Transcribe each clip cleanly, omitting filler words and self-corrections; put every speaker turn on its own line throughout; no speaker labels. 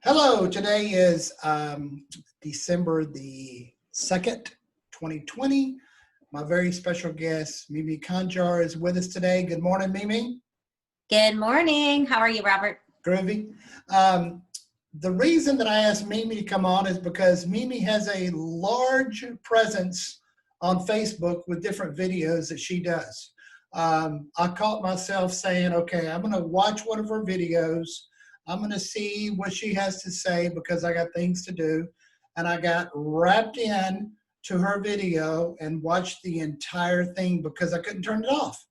Hello, today is December the 2nd, 2020. My very special guest, Mimi Conjar, is with us today. Good morning, Mimi.
Good morning. How are you, Robert?
Groovy. The reason that I asked Mimi to come on is because Mimi has a large presence on Facebook with different videos that she does. I caught myself saying, okay, I'm going to watch one of her videos. I'm going to see what she has to say because I got things to do. And I got wrapped in to her video and watched the entire thing because I couldn't turn it off.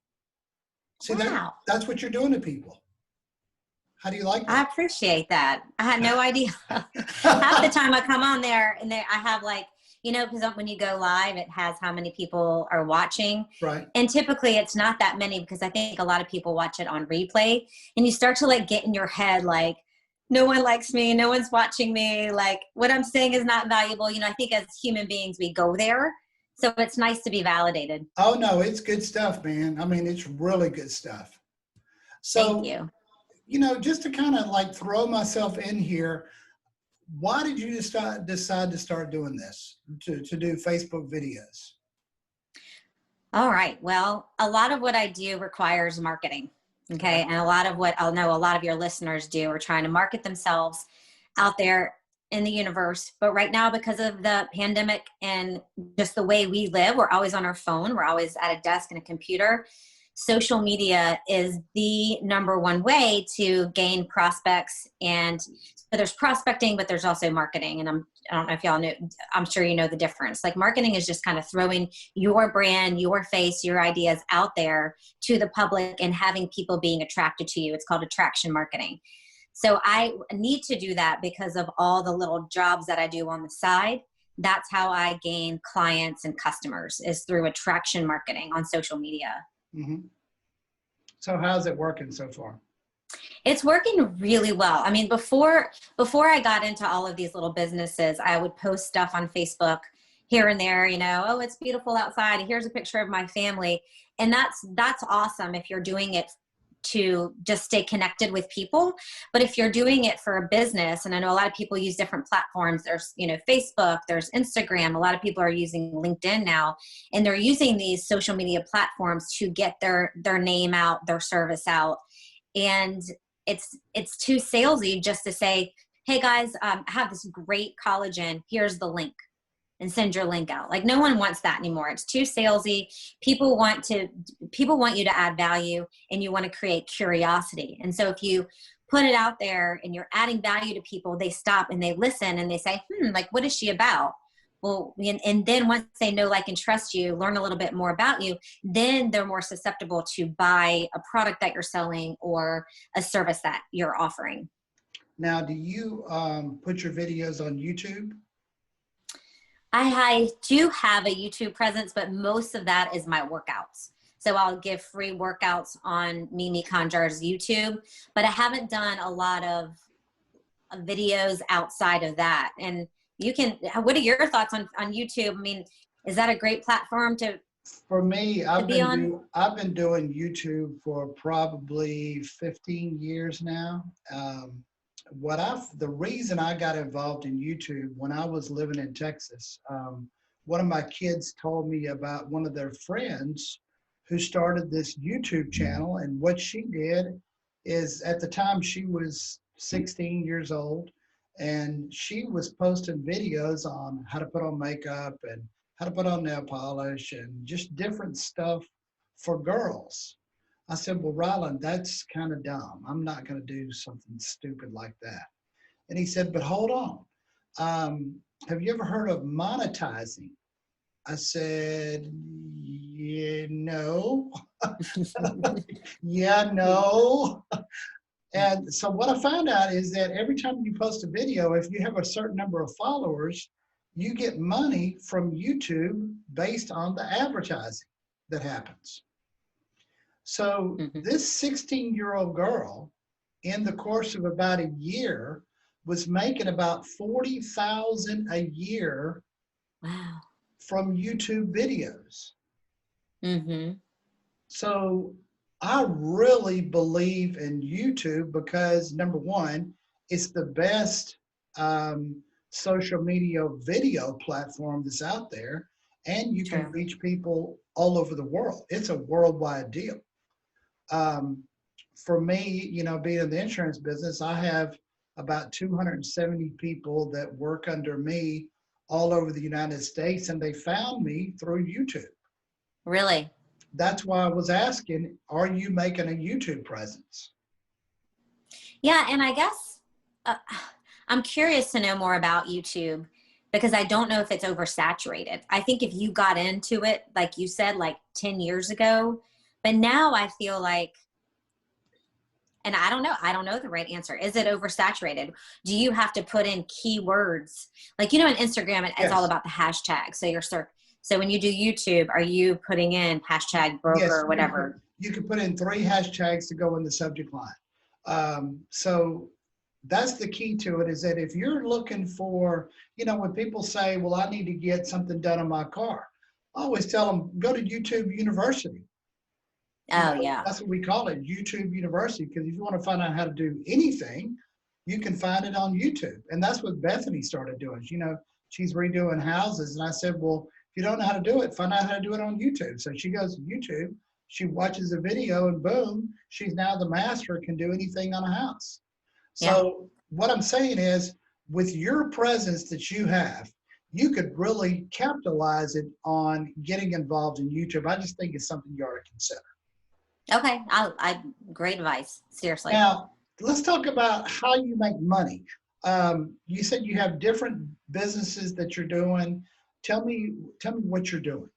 See,
wow.
That's what you're doing to people. How do you like that?
I appreciate that. I had no idea. Half the time I come on there and I have because when you go live, it has how many people are watching.
Right.
And typically it's not that many because I think a lot of people watch it on replay and you start to get in your head, no one likes me. No one's watching me. What I'm saying is not valuable. I think as human beings, we go there. So it's nice to be validated.
Oh, no, it's good stuff, man. I mean, it's really good stuff. So,
thank you.
Just to kind of throw myself in here, why did you decide to start doing this, to do Facebook videos?
All right. Well, a lot of what I do requires marketing. Okay.
Right.
And a lot of what I'll know a lot of your listeners do are trying to market themselves out there in the universe. But right now, because of the pandemic and just the way we live, we're always on our phone. We're always at a desk and a computer. Social media is the number one way to gain prospects. And so there's prospecting, but there's also marketing. And I don't know if y'all know, I'm sure you know the difference. Marketing is just kind of throwing your brand, your face, your ideas out there to the public and having people being attracted to you. It's called attraction marketing. So I need to do that because of all the little jobs that I do on the side. That's how I gain clients and customers, is through attraction marketing on social media.
Mm-hmm. So how's it working so far?
It's working really well. I mean, before I got into all of these little businesses, I would post stuff on Facebook here and there, oh, it's beautiful outside. Here's a picture of my family. And that's awesome if you're doing it to just stay connected with people. But if you're doing it for a business, and I know a lot of people use different platforms, there's, Facebook, there's Instagram, a lot of people are using LinkedIn now, and they're using these social media platforms to get their name out, their service out. And it's too salesy just to say, hey guys, I have this great collagen, here's the link, and send your link out. No one wants that anymore. It's too salesy. People want you to add value, and you want to create curiosity. And so if you put it out there and you're adding value to people, they stop and they listen and they say, what is she about? Well, and then once they know, like, and trust you, learn a little bit more about you, then they're more susceptible to buy a product that you're selling or a service that you're offering.
Now, do you put your videos on YouTube?
I do have a YouTube presence, but most of that is my workouts. So I'll give free workouts on Mimi Conjar's YouTube, but I haven't done a lot of videos outside of that. And what are your thoughts on YouTube? I mean, is that a great platform to
For me, I've
be on?
I've been doing YouTube for probably 15 years now. The reason I got involved in YouTube when I was living in Texas, one of my kids told me about one of their friends who started this YouTube channel. And what she did is, at the time she was 16 years old, and she was posting videos on how to put on makeup and how to put on nail polish and just different stuff for girls. I said, well, Ryland, that's kind of dumb. I'm not going to do something stupid like that. And he said, but hold on. Have you ever heard of monetizing? I said, yeah, no. Yeah, no. And so what I found out is that every time you post a video, if you have a certain number of followers, you get money from YouTube based on the advertising that happens. So this 16-year-old girl, in the course of about a year, was making about $40,000 a year.
Wow.
From YouTube videos.
Mm-hmm.
So I really believe in YouTube because, number one, it's the best social media video platform that's out there, and you can
True.
reach people all over the world. It's a worldwide deal. Um, for me, being in the insurance business, I have about 270 people that work under me all over the United States, and they found me through YouTube.
Really?
That's why I was asking, are you making a YouTube presence?
Yeah, and I guess uh, I'm curious to know more about YouTube because I don't know if it's oversaturated. I think if you got into it, like you said, like 10 years ago, but now I feel like, and I don't know the right answer. Is it oversaturated? Do you have to put in keywords? Like, in Instagram, it's all
Yes.
about the hashtag. So so when you do YouTube, are you putting in hashtag broker
Yes,
or whatever?
you can put in 3 hashtags to go in the subject line. So that's the key to it, is that if you're looking for, when people say, well, I need to get something done on my car, I always tell them, go to YouTube University.
Oh, yeah.
That's what we call it, YouTube University, because if you want to find out how to do anything, you can find it on YouTube. And that's what Bethany started doing. She's redoing houses. And I said, well, if you don't know how to do it, find out how to do it on YouTube. So she goes to YouTube, she watches a video, and boom, she's now the master, can do anything on a house.
Yeah.
So what I'm saying is, with your presence that you have, you could really capitalize it on getting involved in YouTube. I just think it's something you ought to consider.
Okay. Great advice. Seriously.
Now, let's talk about how you make money. You said you have different businesses that you're doing. Tell me what you're doing.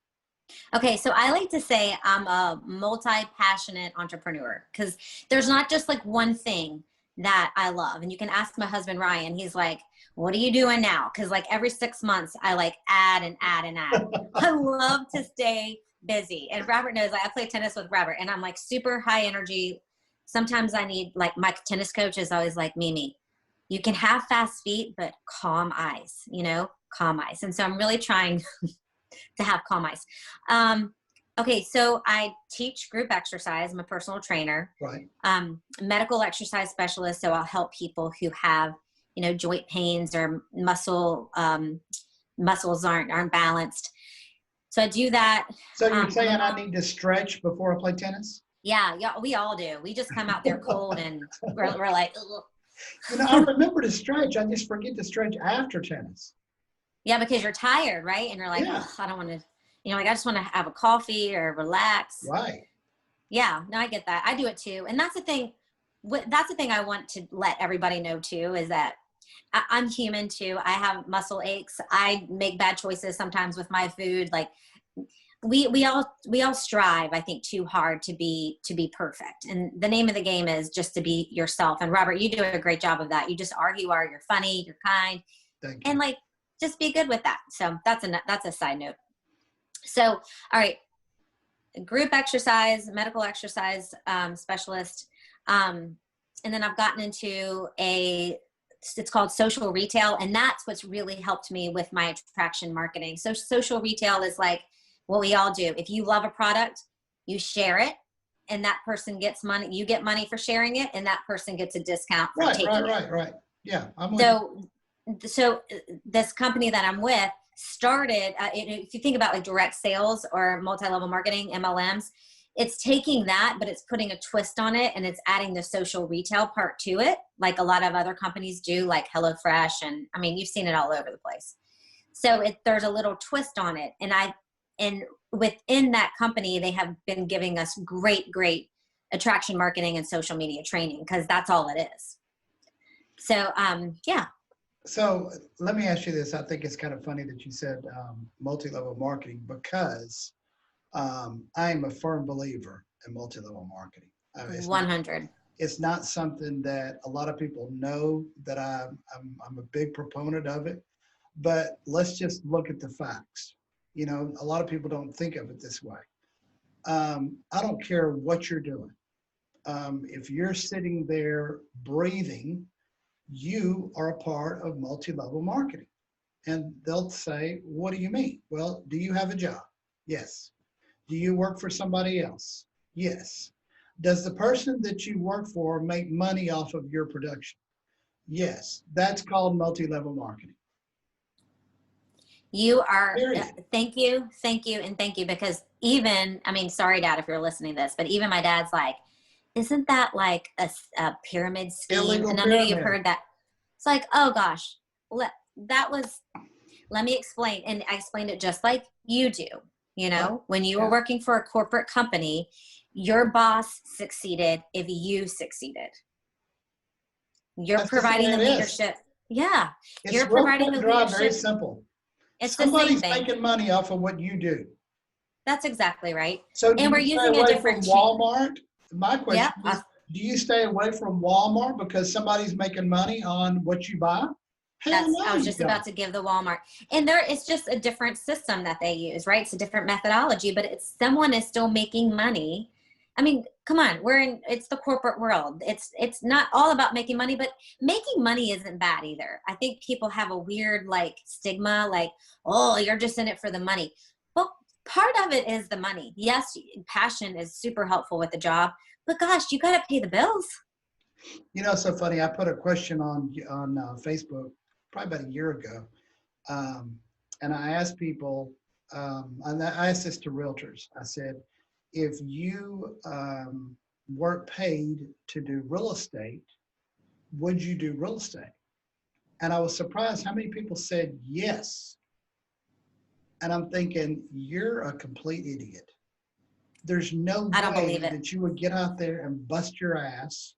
Okay, so I like to say I'm a multi-passionate entrepreneur because there's not just like one thing that I love. And you can ask my husband, Ryan, he's like, what are you doing now? Because like every 6 months, I like add and add and add. I love to stay busy. And Robert knows, I play tennis with Robert, and I'm like super high energy. Sometimes I need, like, my tennis coach is always like, Mimi, you can have fast feet, but calm eyes, calm eyes. And so I'm really trying to have calm eyes. Okay, so I teach group exercise. I'm a personal trainer.
Right.
Medical exercise specialist. So I'll help people who have, joint pains or muscles aren't balanced. So I do that.
So you're saying I need to stretch before I play tennis?
Yeah, we all do. We just come out there cold and we're like, ugh.
I remember to stretch. I just forget to stretch after tennis.
Yeah, because you're tired, right? And you're like,
Yeah.
I don't want to, like, I just want to have a coffee or relax.
Right.
Yeah, no, I get that. I do it too. And that's the thing. That's the thing I want to let everybody know too, is that I'm human too. I have muscle aches. I make bad choices sometimes with my food. Like we all strive, I think, too hard to be perfect. And the name of the game is just to be yourself. And Robert, you do a great job of that. You just are who you are. You're funny. You're kind.
Thank you.
And like, just be good with that. So that's a side note. So, all right. Group exercise, medical exercise specialist. And then I've gotten into it's called social retail. And that's what's really helped me with my attraction marketing. So social retail is like what we all do. If you love a product, you share it, and that person gets money. You get money for sharing it, and that person gets a discount for taking it.
Right. Yeah.
So this company that I'm with started, if you think about like direct sales or multi-level marketing, MLMs, it's taking that, but it's putting a twist on it, and it's adding the social retail part to it, like a lot of other companies do, like HelloFresh. And I mean, you've seen it all over the place. So there's a little twist on it. And within that company, they have been giving us great attraction marketing and social media training, because that's all it is. So, yeah.
So let me ask you this. I think it's kind of funny that you said multi-level marketing, because I am a firm believer in multi-level marketing.
100.
It's not something that a lot of people know that I'm a big proponent of it, but let's just look at the facts. A lot of people don't think of it this way. I don't care what you're doing. If you're sitting there breathing, you are a part of multi-level marketing. And they'll say, what do you mean? Well, do you have a job? Yes. Do you work for somebody else? Yes. Does the person that you work for make money off of your production? Yes, that's called multi-level marketing.
You are,
Period.
thank you, and thank you. Because even, I mean, sorry, Dad, if you're listening to this, but even my dad's like, isn't that like a pyramid scheme?
Illegal
And I know you've
pyramid.
heard that. It's like, oh gosh, that was, let me explain. And I explained it just like you do. You know, when you were
Yeah.
working for a corporate company, your boss succeeded if you succeeded. You're
That's just the way
providing the
it is.
leadership. Yeah.
It's
You're
real
providing
cut
the
and dry, very
leadership.
simple.
It's the same
Somebody's
thing.
making money off of what you do.
That's exactly right.
So do
And we're
you stay
using a
away
different
from Walmart? My
Yeah.
question is, do you stay away from Walmart because somebody's making money on what you buy? Hell
I
no,
was
you
just
don't.
about to give the Walmart. And there it's just a different system that they use, right? It's a different methodology, but it's someone is still making money. I mean, come on, it's the corporate world. It's not all about making money, but making money isn't bad either. I think people have a weird like stigma, like, oh, you're just in it for the money. Well, part of it is the money. Yes, passion is super helpful with the job, but gosh, you got to pay the bills.
You know, it's so funny. I put a question on Facebook probably about a year ago, and I asked people, and I asked this to realtors. I said, if you weren't paid to do real estate, would you do real estate? And I was surprised how many people said yes. And I'm thinking, you're a complete idiot. There's no
I don't
way
believe it.
that you would get out there and bust your ass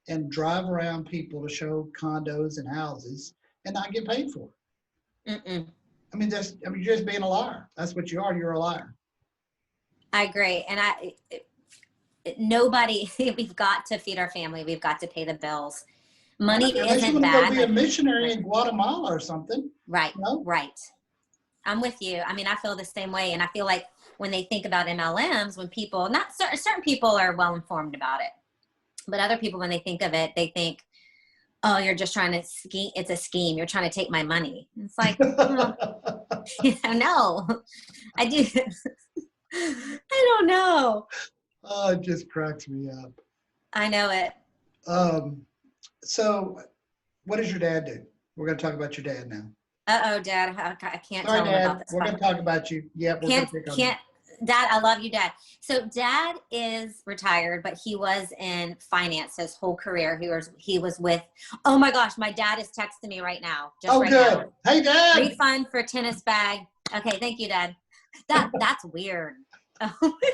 and drive around people to show condos and houses and not get paid for it.
Mm-mm.
You're just being a liar. That's what you are. You're a liar.
I agree. And nobody, we've got to feed our family. We've got to pay the bills. Money
Unless you
isn't
want to go
bad.
be a
Like,
missionary
right,
in Guatemala or something.
right,
No?
right. I'm with you. I mean, I feel the same way. And I feel like when they think about MLMs, when people, not certain people are well informed about it, but other people, when they think of it, they think, oh, you're just trying to scheme. It's a scheme. You're trying to take my money. And it's like, oh, no, I do. I don't know.
Oh, it just cracks me up.
I know it.
So what does your dad do? We're going to talk about your dad now.
Uh-oh, Dad, I can't
Sorry,
tell him about
Dad.
this.
We're going to talk about you. Yep, we're going to pick on you.
Dad, I love you, Dad. So Dad is retired, but he was in finance his whole career. He was with, oh my gosh, my dad is texting me right now. Just right
good.
now.
Hey, Dad.
Refund for tennis bag. Okay, thank you, Dad. That's weird. Oh my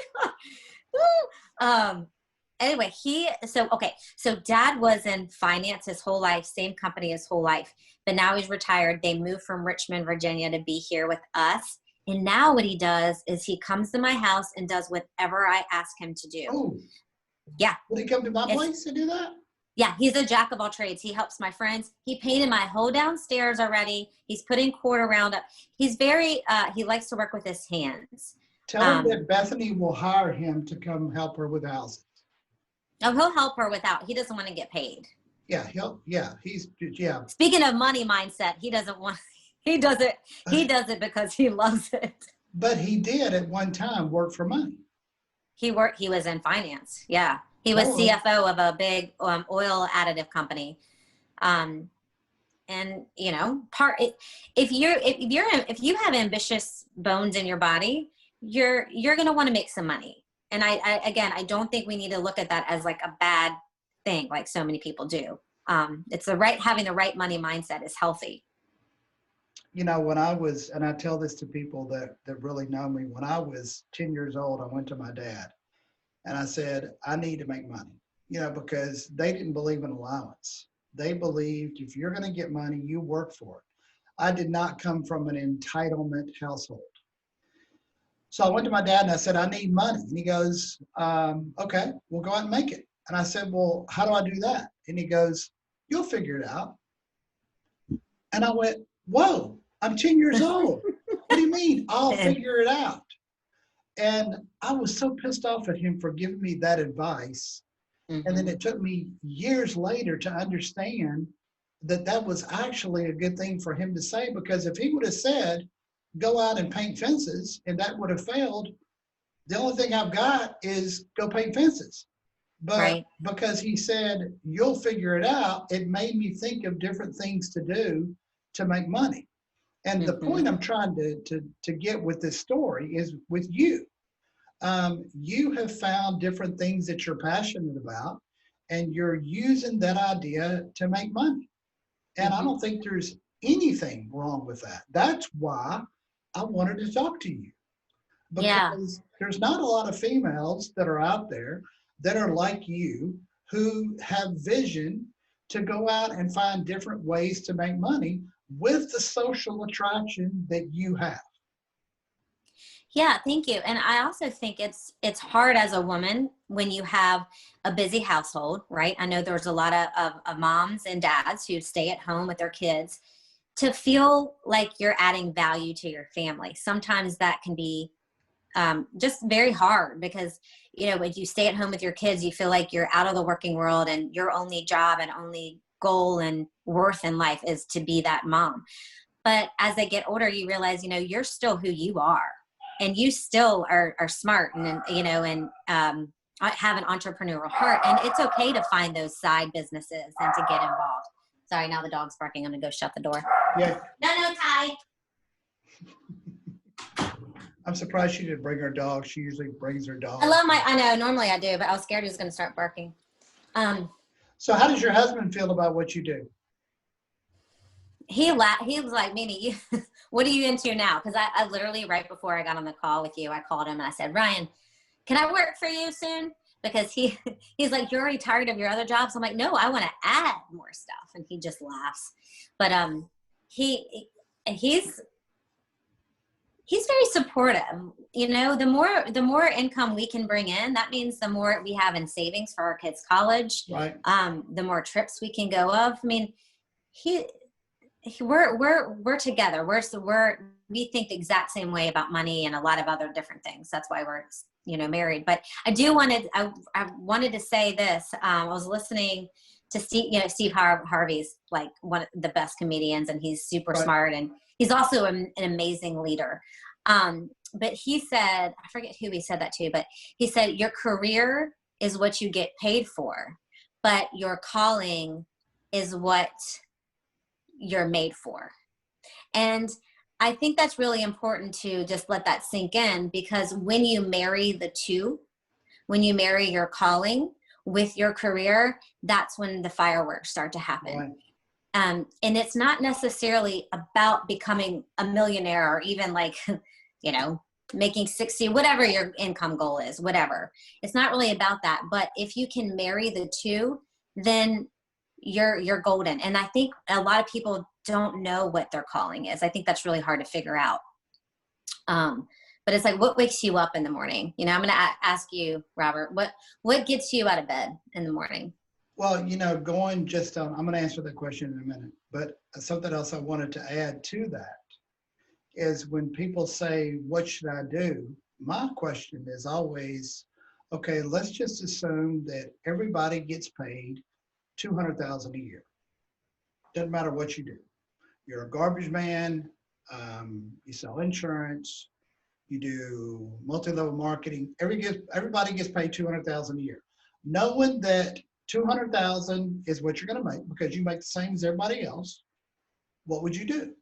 God. Anyway, so Dad was in finance his whole life, same company his whole life, but now he's retired. They moved from Richmond, Virginia to be here with us. And now what he does is he comes to my house and does whatever I ask him to do.
Oh.
Yeah.
Would he come to my place to do that?
Yeah, he's a jack of all trades. He helps my friends. He painted my whole downstairs already. He's putting cord around it. He's very, he likes to work with his hands.
Tell him that Bethany will hire him to come help her with the houses.
Oh, he'll help her he doesn't want to get paid.
Yeah,
Speaking of money mindset, he does it because he loves it.
But he did at one time work for money.
He was in finance. Yeah. He was CFO of a big oil additive company. And you know, if you have ambitious bones in your body, you're going to want to make some money. And I don't think we need to look at that as like a bad thing, like so many people do. It's having the right money mindset is healthy.
You know, when I was, and I tell this to people that really know me, when I was 10 years old, I went to my dad and I said, I need to make money, you know, because they didn't believe in allowance. They believed if you're going to get money, you work for it. I did not come from an entitlement household. So I went to my dad and I said, I need money. And he goes, okay, we'll go out and make it. And I said, well, how do I do that? And he goes, you'll figure it out. And I went, whoa, I'm 10 years old. What do you mean? I'll figure it out. And I was so pissed off at him for giving me that advice. Mm-hmm. And then it took me years later to understand that was actually a good thing for him to say, because if he would have said, go out and paint fences, and that would have failed, the only thing I've got is go paint fences. But
Right.
because he said, you'll figure it out, it made me think of different things to do to make money. And the
Mm-hmm.
point I'm trying to get with this story is with you. You have found different things that you're passionate about, and you're using that idea to make money. And I
Mm-hmm.
don't think there's anything wrong with that. That's why I wanted to talk to you,
Yeah.
because there's not a lot of females that are out there that are like you, who have vision to go out and find different ways to make money with the social attraction that you have.
Yeah, thank you. And I also think it's hard as a woman when you have a busy household, right? I know there's a lot of moms and dads who stay at home with their kids, to feel like you're adding value to your family. Sometimes that can be just very hard, because when you stay at home with your kids, you feel like you're out of the working world, and your only job and only goal and worth in life is to be that mom. But as they get older, you realize, you're still who you are, and you still are smart, and have an entrepreneurial heart. And it's okay to find those side businesses and to get involved. Sorry, now the dog's barking. I'm gonna go shut the door.
Yeah,
No, Ty.
I'm surprised she didn't bring her dog. She usually brings her dog.
I know, normally I do, but I was scared he was gonna start barking.
So how does your husband feel about what you do?
He was like, Mimi, what are you into now? Because I literally, right before I got on the call with you, I called him and I said, Ryan, can I work for you soon? Because he's like, you're already tired of your other jobs. I'm like, no, I want to add more stuff. And he just laughs. But he's very supportive. The more income we can bring in, that means the more we have in savings for our kids' college.
Right.
The more trips we can go of. I mean, we're together. We think the exact same way about money and a lot of other different things. That's why we're married. But I wanted to say this. I was listening to Steve Harvey's like one of the best comedians, and he's super
Right.
smart, and he's also an amazing leader. But he said, I forget who he said that to, but he said, your career is what you get paid for, but your calling is what you're made for. And I think that's really important to just let that sink in, because when you marry the two, when you marry your calling with your career, that's when the fireworks start to happen.
Right.
And it's not necessarily about becoming a millionaire, or even like, making 60, whatever your income goal is, whatever. It's not really about that. But if you can marry the two, then you're golden. And I think a lot of people don't know what their calling is. I think that's really hard to figure out. But it's like, what wakes you up in the morning? I'm going to ask you, Robert, what gets you out of bed in the morning?
Well, I'm going to answer that question in a minute, but something else I wanted to add to that is, when people say, what should I do? My question is always, okay, let's just assume that everybody gets paid $200,000 a year. Doesn't matter what you do. You're a garbage man, you sell insurance, you do multi-level marketing. Everybody gets paid $200,000 a year. Knowing that $200,000 is what you're going to make, because you make the same as everybody else, what would you do?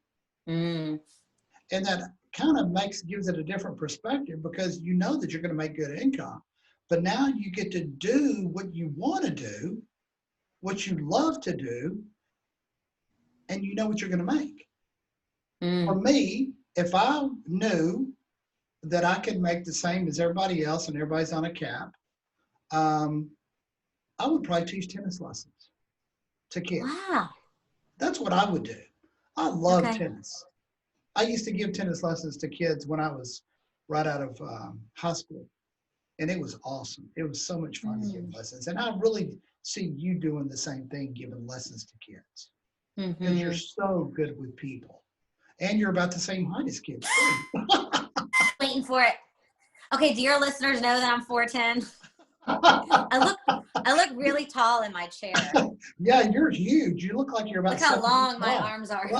And that kind of gives it a different perspective, because you know that you're going to make good income, but now you get to do what you want to do, what you love to do, and you know what you're going to make. For me, if I knew that I could make the same as everybody else and everybody's on a cap, I would probably teach tennis lessons to kids.
Wow.
That's what I would do. I love
Okay.
tennis. I used to give tennis lessons to kids when I was right out of high school. And it was awesome. It was so much fun to give lessons. And I really see you doing the same thing, giving lessons to kids. Because you're so good with people. And you're about the same height as kids.
Waiting for it. Okay, do your listeners know that I'm 4'10"? I look really tall in my chair.
Yeah, you're huge. You look like you're about.
Look how long my arms are.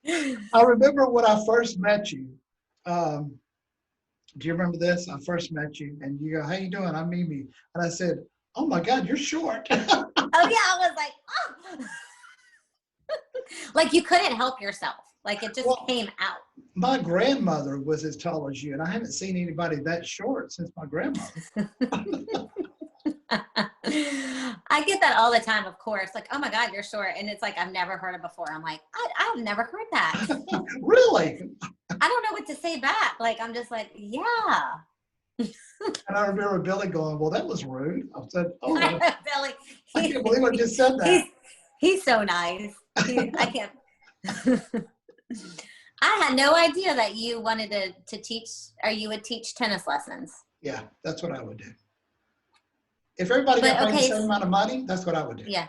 I remember when I first met you, Do you remember this? I first met you and you go, how you doing? I'm Mimi. And I said, oh my God, you're short.
Oh yeah, I was like, oh. Like you couldn't help yourself. Like it just
Well,
came out.
my grandmother was as tall as you, and I haven't seen anybody that short since my grandmother.
I get that all the time, of course. Like, oh my God, you're short. And it's like, I've never heard it before. I'm like, I've never heard that.
Really?
I don't know what to say back. Like, I'm just like, yeah.
And I remember Billy going, well, that was rude. I said, oh,
Billy,
I can't believe I just said that.
He's so nice. I can't. I had no idea that you wanted to teach, or you would teach tennis lessons.
Yeah, that's what I would do. If everybody got paid the same amount of money, that's what I would do.
Yeah.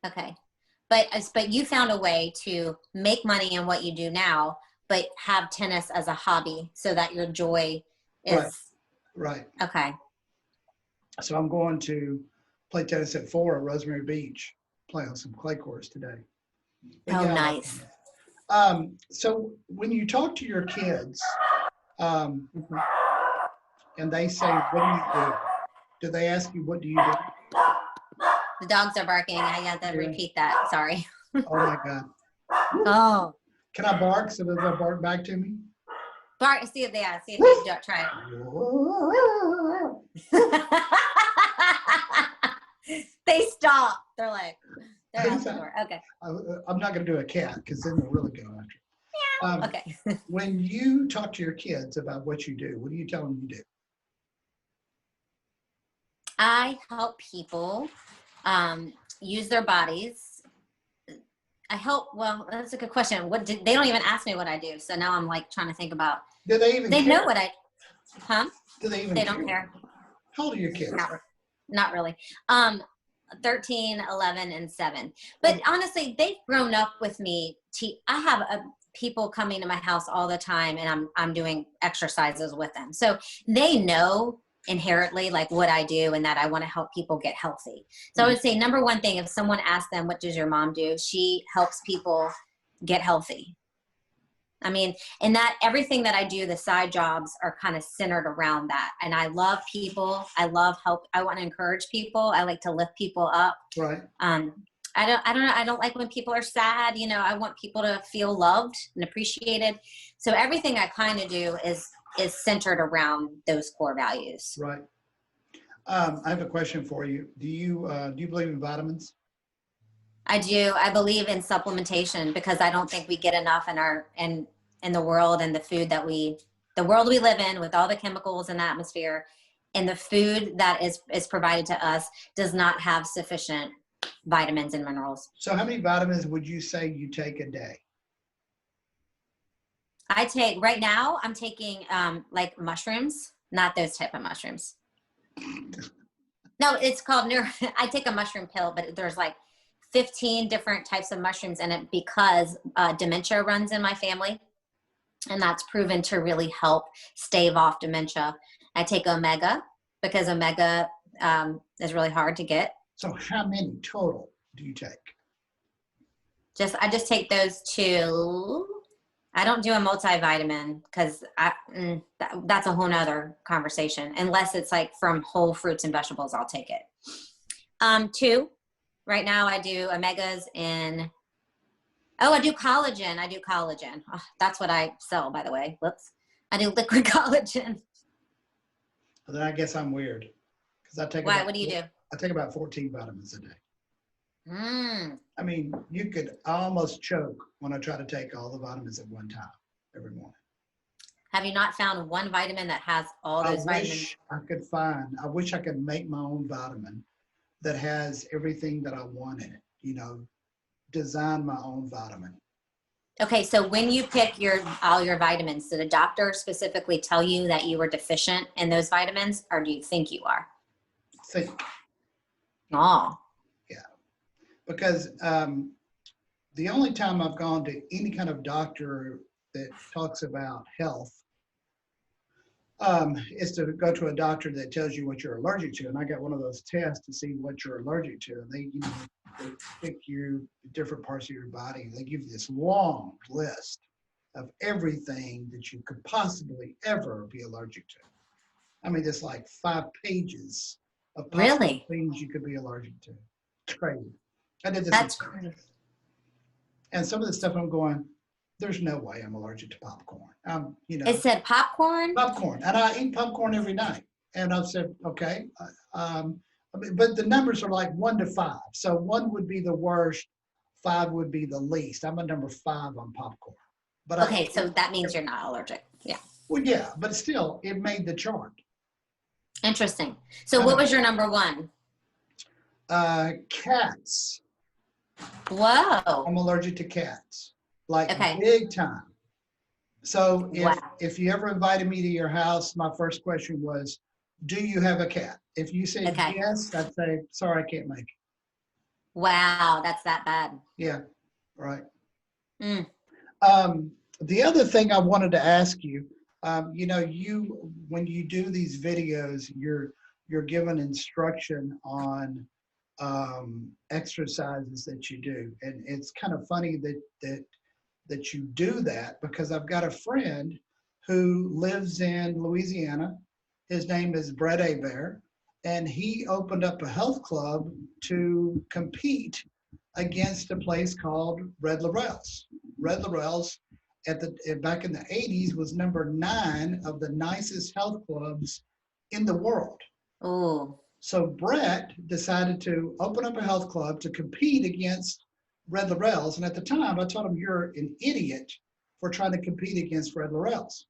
Okay. But you found a way to make money in what you do now, but have tennis as a hobby so that your joy is.
Right.
Okay.
So I'm going to play tennis at 4 at Rosemary Beach, play on some clay courts today. But
oh, nice.
So when you talk to your kids and they say, what do you do? Do they ask you, what do you do?
The dogs are barking. I got to repeat that. Sorry.
Oh my God.
Oh.
Can I bark so that they'll bark back to me?
Bark, see if they try it. They stop. They're like, they're out the door. Okay.
I'm not going to do a cat because then they'll really go after it.
Okay.
When you talk to your kids about what you do, what do you tell them you do?
I help people use their bodies. Well, that's a good question. They don't even ask me what I do. So now I'm like trying to think about.
Do they even care?
They know what
Do they even
They
care?
Don't care.
How old are your kids?
Not really. 13, 11, and 7. But honestly, they've grown up with me. I have people coming to my house all the time, and I'm doing exercises with them. So they know inherently like what I do and that I want to help people get healthy. So I would say number one thing, if someone asks them, what does your mom do? She helps people get healthy. I mean, and that everything that I do, the side jobs are kind of centered around that. And I love people. I love help. I want to encourage people. I like to lift people up.
Right.
I don't know. I don't like when people are sad. You know, I want people to feel loved and appreciated. So everything I kind of do is centered around those core values.
Right. I have a question for you. Do you believe in vitamins?
I do. I believe in supplementation because I don't think we get enough in the world and the world we live in with all the chemicals in the atmosphere, and the food that is provided to us does not have sufficient vitamins and minerals.
So how many vitamins would you say you take a day?
Right now I'm taking like mushrooms, not those type of mushrooms. No, it's called I take a mushroom pill, but there's like 15 different types of mushrooms in it because dementia runs in my family. And that's proven to really help stave off dementia. I take omega because omega is really hard to get.
So how many total do you take?
I just take those 2. I don't do a multivitamin because that's a whole nother conversation. Unless it's like from whole fruits and vegetables, I'll take it. 2. Right now I do omegas in. Oh, I do collagen. Oh, that's what I sell, by the way. Whoops. I do liquid collagen.
Well, then I guess I'm weird.
Why? What do you do?
I take about 14 vitamins a day.
Mm.
I mean, I almost choke when I try to take all the vitamins at one time every morning.
Have you not found one vitamin that has all those vitamins?
I wish I could make my own vitamin that has everything that I want in it, design my own vitamin.
Okay, so when you pick all your vitamins, did a doctor specifically tell you that you were deficient in those vitamins, or do you think you are? Oh.
Yeah, because the only time I've gone to any kind of doctor that talks about health is to go to a doctor that tells you what you're allergic to. And I got one of those tests to see what you're allergic to. And they pick you different parts of your body. They give you this long list of everything that you could possibly ever be allergic to. I mean, there's like 5 pages of possible
Really?
things you could be allergic to. It's crazy. I did this,
That's crazy.
and some of the stuff I'm going, there's no way I'm allergic to popcorn.
It said popcorn?
Popcorn, and I eat popcorn every night. And I've said, okay, but the numbers are like 1 to 5. So 1 would be the worst, 5 would be the least. I'm a number 5 on popcorn. But
Okay, so that means you're not allergic. Yeah.
well, yeah, but still, it made the chart.
Interesting. So what was your number 1?
Cats.
Whoa.
I'm allergic to cats, like
Okay.
big time. So
Wow.
if you ever invited me to your house, my first question was, do you have a cat? If you said
Okay.
yes, I'd say, sorry, I can't make it.
Wow, that's that bad.
Yeah, right.
Mm.
The other thing I wanted to ask you, when you do these videos, you're given instruction on exercises that you do, and it's kind of funny that you do that, because I've got a friend who lives in Louisiana. His name is Brett Abear, and he opened up a health club to compete against a place called Red Laurel's. Red Laurel's back in the 80s was number 9 of the nicest health clubs in the world.
Oh.
So Brett decided to open up a health club to compete against Red Laurel's. And at the time, I told him, you're an idiot for trying to compete against Red Laurel's.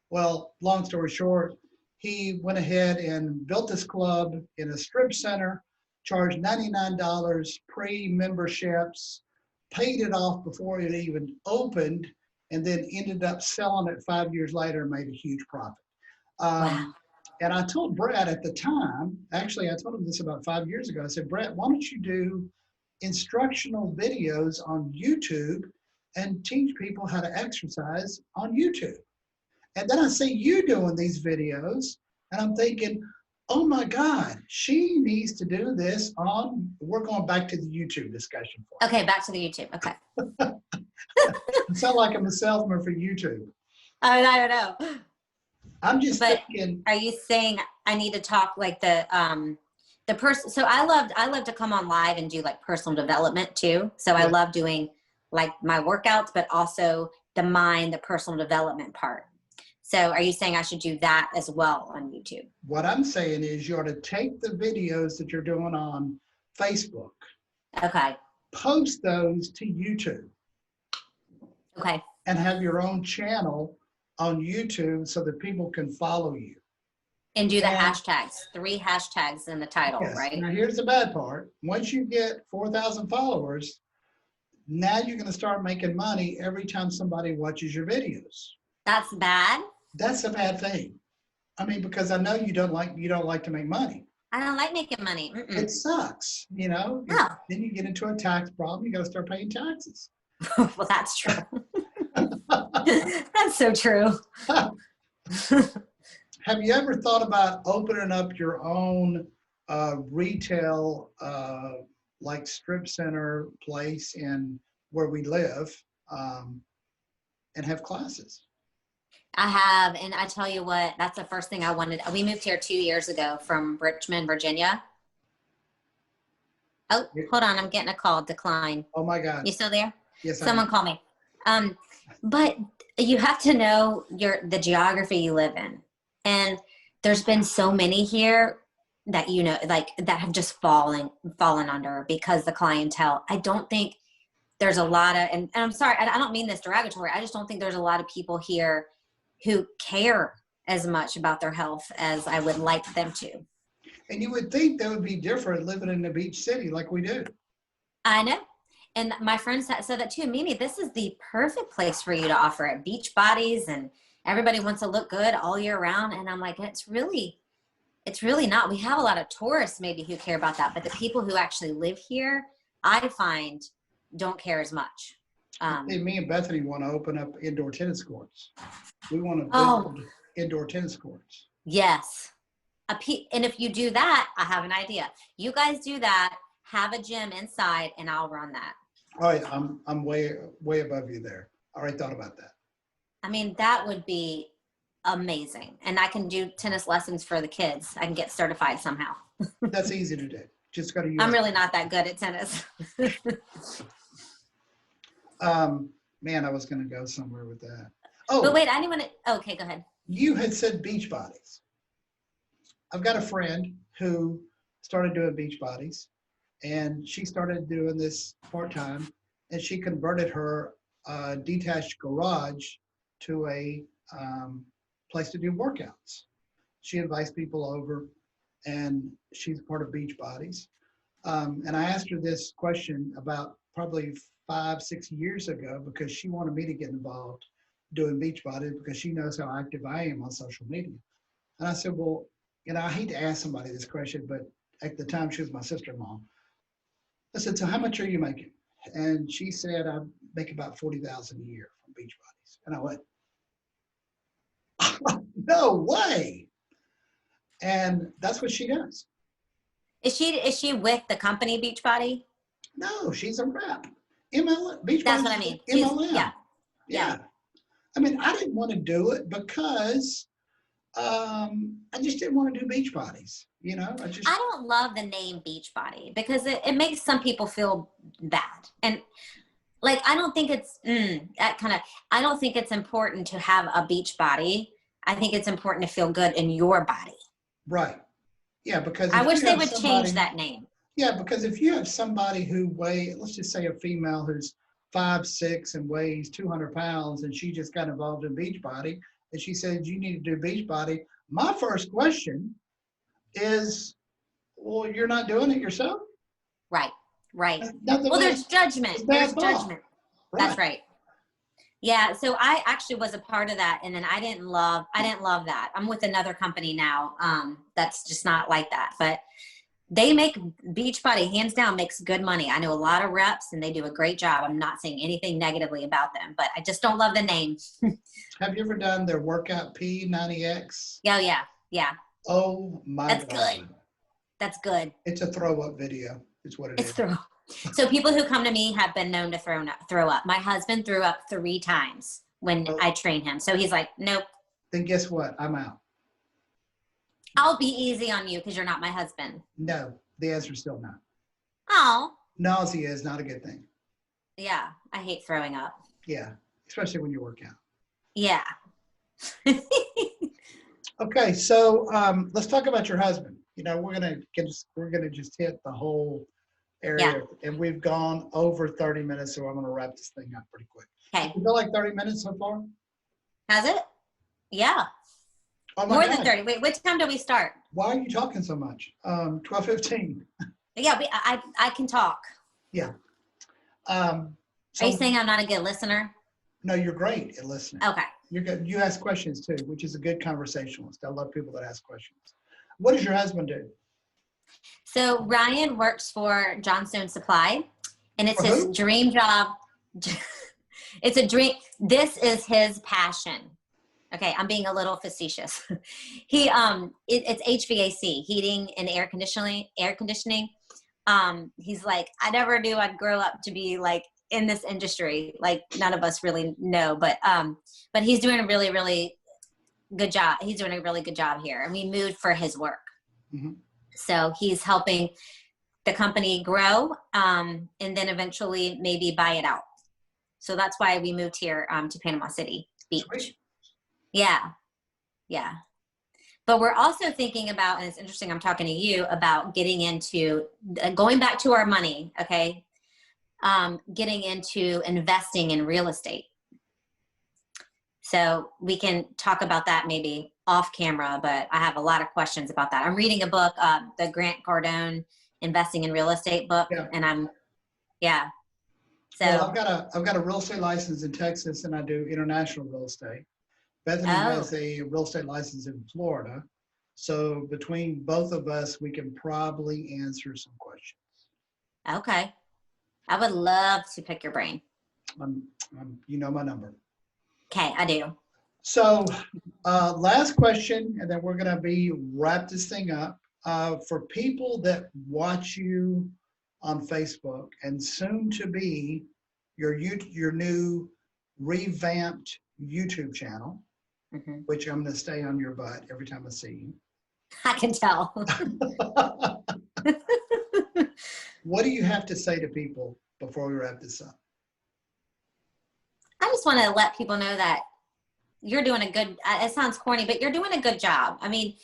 Well, long story short, he went ahead and built this club in a strip center, charged $99 pre-memberships, paid it off before it even opened, and then ended up selling it 5 years later and made a huge profit.
Wow.
And I told Brett at the time, actually, I told him this about 5 years ago. I said, Brett, why don't you do instructional videos on YouTube and teach people how to exercise on YouTube? And then I see you doing these videos, and I'm thinking, oh my God, she needs to do this on, we're going back to the YouTube discussion.
Okay, back to the YouTube. Okay.
I sound like I'm a salesman for YouTube.
I don't know.
I'm just
But
thinking.
are you saying I need to talk like the person? So I love to come on live and do like personal development too. So I love doing like my workouts, but also the personal development part. So are you saying I should do that as well on YouTube?
What I'm saying is you ought to take the videos that you're doing on Facebook.
Okay.
Post those to YouTube.
Okay.
And have your own channel on YouTube so that people can follow you.
And do the hashtags, 3 hashtags in the title,
Yes.
right?
Now here's the bad part. Once you get 4,000 followers, now you're going to start making money every time somebody watches your videos.
That's bad?
That's a bad thing. I mean, because I know you don't like to make money.
I don't like making money. Mm-mm.
It sucks, you know.
No.
Then you get into a tax problem. You got to start paying taxes.
Well, that's true. That's so true.
Have you ever thought about opening up your own retail, like strip center place in where we live, and have classes?
I have, and I tell you what, that's the first thing I wanted. We moved here 2 years ago from Richmond, Virginia. Oh, hold on, I'm getting a call. Decline.
Oh my God.
You still there?
Yes.
Someone call me. But you have to know the geography you live in, and there's been so many here that like that have just fallen under because the clientele. I don't think there's a lot of, and I'm sorry, I don't mean this derogatory. I just don't think there's a lot of people here who care as much about their health as I would like them to.
And you would think that would be different living in a beach city like we do. I
know. And my friends said that too. Mimi, this is the perfect place for you to offer at Beachbodies, and everybody wants to look good all year round. And I'm like, it's really not. We have a lot of tourists maybe who care about that, but the people who actually live here, I find, don't care as much.
Me and Bethany want to open up indoor tennis courts. We want to build indoor tennis courts.
Yes. And if you do that, I have an idea. You guys do that, have a gym inside, and I'll run that.
All right, I'm way above you there. I already thought about that.
I mean, that would be amazing. And I can do tennis lessons for the kids. I can get certified somehow.
That's easy to do. Just go to
I'm
US.
really not that good at tennis.
Man, I was going to go somewhere with that.
But
Oh,
wait, I didn't want to. Okay, go ahead.
you had said beach bodies. I've got a friend who started doing beach bodies, and she started doing this part-time, and she converted her detached garage to a place to do workouts. She invites people over, and she's part of Beach Bodies. And I asked her this question about probably 5, 6 years ago because she wanted me to get involved doing Beach Bodies because she knows how active I am on social media. And I said, well, I hate to ask somebody this question, but at the time she was my sister-in-law. I said, so how much are you making? And she said, I make about $40,000 a year from Beach Bodies. And I went, no way. And that's what she does.
Is she with the company Beachbody?
No, she's a rep. MLM. Beach
That's
Bodies
what I mean.
MLM.
Yeah.
I mean, I didn't want to do it because I just didn't want to do beach bodies. I
don't love the name Beachbody because it makes some people feel bad. And like, I don't think it's I don't think it's important to have a beach body. I think it's important to feel good in your body.
Right. Yeah, because
I wish they would change that name.
Yeah, because if you have somebody who let's just say a female who's 5'6" and weighs 200 pounds, and she just got involved in Beachbody, and she said, you need to do Beachbody. My first question is, well, you're not doing it yourself?
Right. Well, there's judgment. There's judgment.
Right.
That's right. Yeah. So I actually was a part of that. And then I didn't love that. I'm with another company now. That's just not like that, but they make Beachbody hands down makes good money. I know a lot of reps and they do a great job. I'm not saying anything negatively about them, but I just don't love the name.
Have you ever done their workout P90X?
Yeah.
Oh my God.
That's good. That's good.
It's a throw up video. It's what it is.
So people who come to me have been known to throw up. My husband threw up 3 times when I trained him. So he's like, nope.
Then guess what? I'm out.
I'll be easy on you because you're not my husband.
No, the answer is still no.
Oh.
Nausea is not a good thing.
Yeah, I hate throwing up.
Yeah, especially when you work out.
Yeah.
Okay, so let's talk about your husband. We're gonna just hit the whole area, and we've gone over 30 minutes, so I'm gonna wrap this thing up pretty quick.
Okay.
You feel like 30 minutes so far?
Has it? Yeah.
Oh my
More
God.
than 30. Wait, which time do we start?
Why are you talking so much? 12:15.
Yeah, I can talk.
Yeah.
Are you saying I'm not a good listener?
No, you're great at listening.
Okay.
You're good. You ask questions too, which is a good conversationalist. I love people that ask questions. What does your husband do?
So Ryan works for Johnstone Supply, and it's his dream job. It's a dream. This is his passion. Okay, I'm being a little facetious. It's HVAC, heating and air conditioning. He's like, I never knew I'd grow up to be like in this industry. Like none of us really know, but he's doing a really, really good job. He's doing a really good job here, and we moved for his work. Mm-hmm. So he's helping the company grow, and then eventually maybe buy it out. So that's why we moved here to Panama City Beach.
Sweet.
Yeah. But we're also thinking about, and it's interesting, I'm talking to you about getting into, going back to our money, okay? Getting into investing in real estate. So we can talk about that maybe off camera, but I have a lot of questions about that. I'm reading a book, the Grant Cardone Investing in Real Estate book, and So
well, I've got a real estate license in Texas, and I do international real estate. Bethany has a real estate license in Florida. So between both of us, we can probably answer some questions.
Okay. I would love to pick your brain.
You know my number.
Okay, I do.
So last question, and then we're going to wrap this thing up. For people that watch you on Facebook and soon to be your new revamped YouTube channel, which I'm going to stay on your butt every time I see you.
I can tell.
What do you have to say to people before we wrap this up?
I just want to let people know that you're doing a good, it sounds corny, but you're doing a good job. I mean,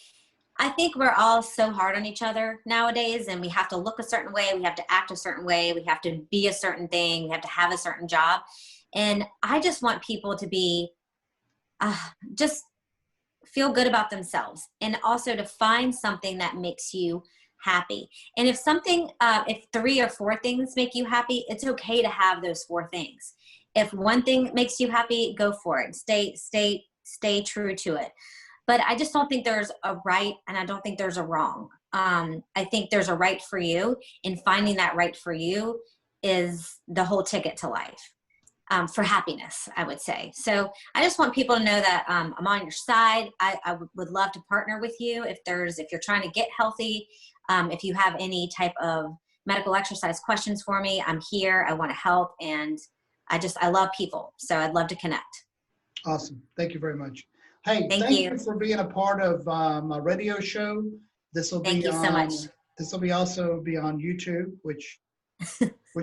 I think we're all so hard on each other nowadays, and we have to look a certain way. We have to act a certain way. We have to be a certain thing. We have to have a certain job. And I just want people to be, just feel good about themselves, and also to find something that makes you happy. And if something, if 3 or 4 things make you happy, it's okay to have those 4 things. If one thing makes you happy, go for it. Stay true to it. But I just don't think there's a right, and I don't think there's a wrong. I think there's a right for you, and finding that right for you is the whole ticket to life, for happiness, I would say. So I just want people to know that I'm on your side. I would love to partner with you if you're trying to get healthy. If you have any type of medical exercise questions for me, I'm here. I want to help, and I love people, so I'd love to connect.
Awesome. Thank you very much. Hey,
Thank
thank
you
you for being a part of my radio show.
Thank you so much.
This will also be on YouTube, which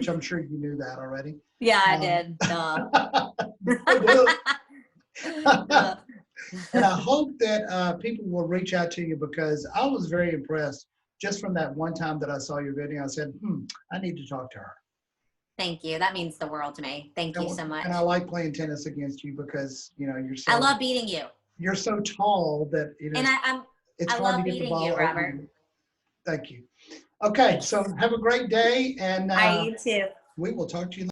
I'm sure you knew that already.
Yeah, I did. Duh.
Duh. And I hope that people will reach out to you, because I was very impressed just from that one time that I saw your video. I said, I need to talk to her.
Thank you. That means the world to me. Thank you so much.
And I like playing tennis against you, because you're so.
I love beating you.
You're so tall that
And
it's
I
hard
love
to get the
beating
ball
you,
over
Robert.
you. Thank you. Okay, so have a great day, and
You too.
we will talk to you later.